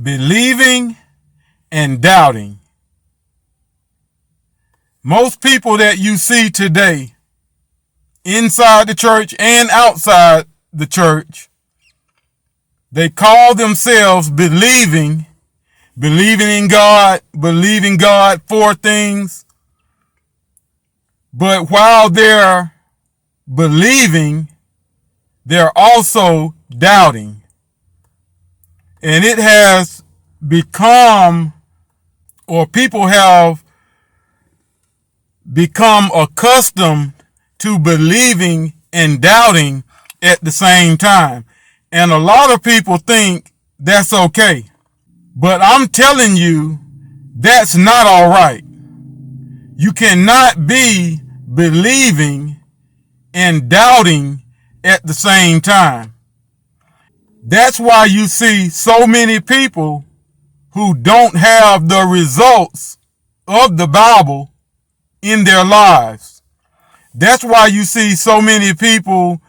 believing and doubting. Most people that you see today, inside the church and outside the church, they call themselves believing in God, believing God for things. But while they're believing, they're also doubting. And it has become, or people have become accustomed to believing and doubting at the same time. And a lot of people think that's okay. But I'm telling you, that's not all right. You cannot be believing and doubting at the same time. That's why you see so many people who don't have the results of the Bible in their lives. That's why you see so many people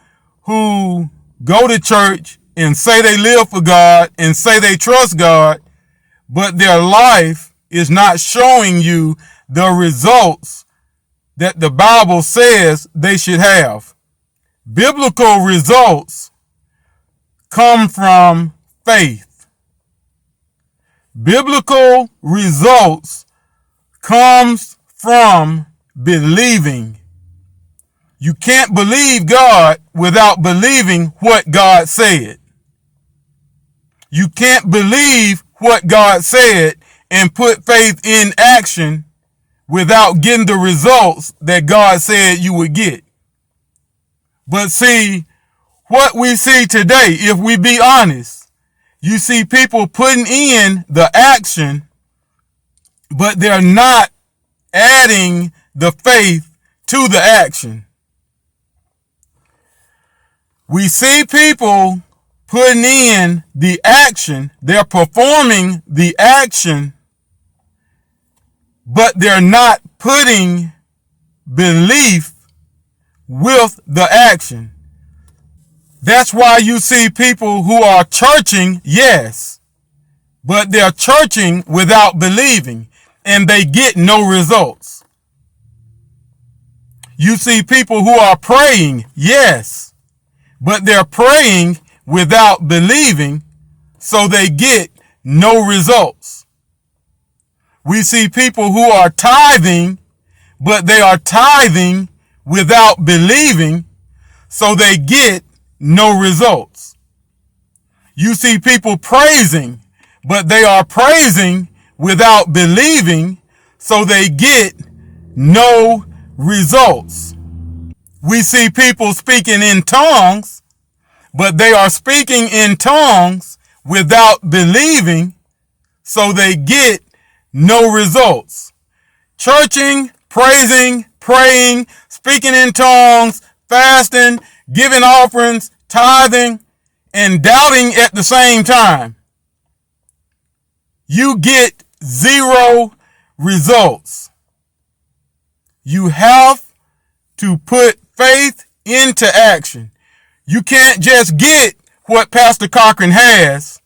who go to church and say they live for God and say they trust God, but their life is not showing you the results that the Bible says they should have. Biblical results come from faith. Biblical results comes from believing. You can't believe God without believing what God said. You can't believe what God said and put faith in action without getting the results that God said you would get. But see, what we see today, if we be honest, you see people putting in the action, but they're not adding the faith to the action. We see people putting in the action, they're performing the action, but they're not putting belief with the action. That's why you see people who are churching, yes, but they're churching without believing, and they get no results. You see people who are praying, yes, but they're praying without believing, so they get no results. We see people who are tithing, but they are tithing without believing, so they get no results. You see people praising, but they are praising without believing, so they get no results. We see people speaking in tongues, but they are speaking in tongues without believing, so they get no results. Churching, praising, praying, speaking in tongues, fasting, giving offerings, tithing, and doubting at the same time. You get zero results. You have to put faith into action. You can't just get what Pastor Cochran has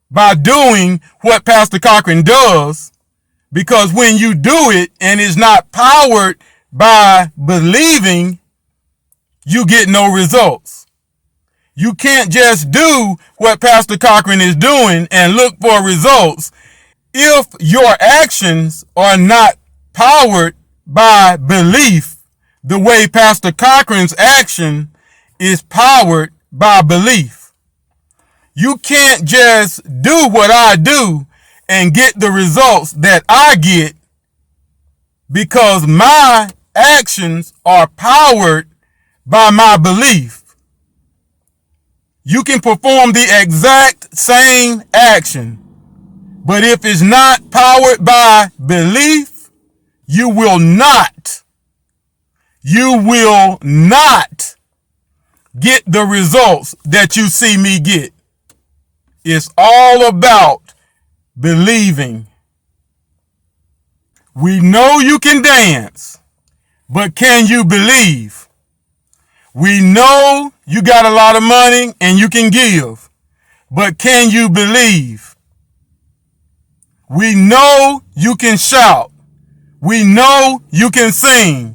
by doing what Pastor Cochran does, because when you do it and it's not powered by believing, you get no results. You can't just do what Pastor Cochran is doing and look for results if your actions are not powered by belief the way Pastor Cochran's action is powered by belief. You can't just do what I do and get the results that I get because my actions are powered by my belief. You can perform the exact same action, but if it's not powered by belief, you will not get the results that you see me get. It's all about believing. We know you can dance, but can you believe? We know you got a lot of money and you can give, but can you believe? We know you can shout. We know you can sing.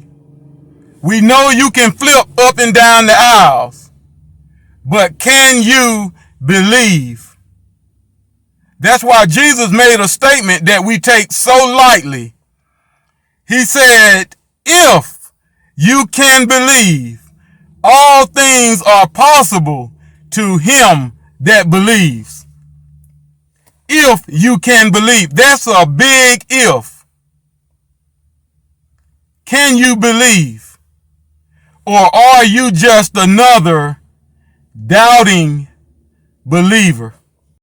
We know you can flip up and down the aisles. But can you believe? That's why Jesus made a statement that we take so lightly. He said, if you can believe, all things are possible to him that believes. If you can believe. That's a big if. Can you believe? Or are you just another doubting believer?